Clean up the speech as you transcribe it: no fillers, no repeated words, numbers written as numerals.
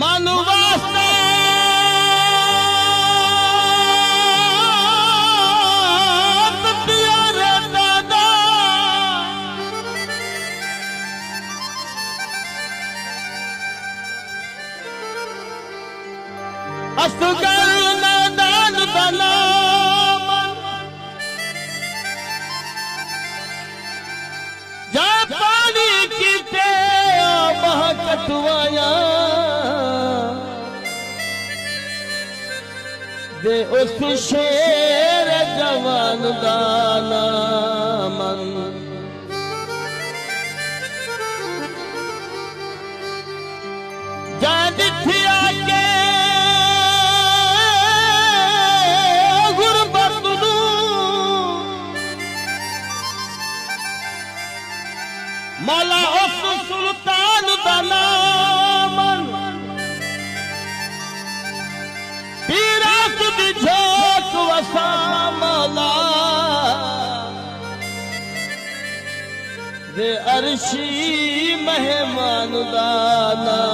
मन वास्ते दिया रे दादा असगर नादान बना जा पानी की ते बहकतवाया दे उस शेर जवान दाना मन जा दिथिया के गुरबत नू मौला उस सुल्तान दा नाम पीरा सुदी झोंक वसा मौला दे अर्शी मेहमान दा नाम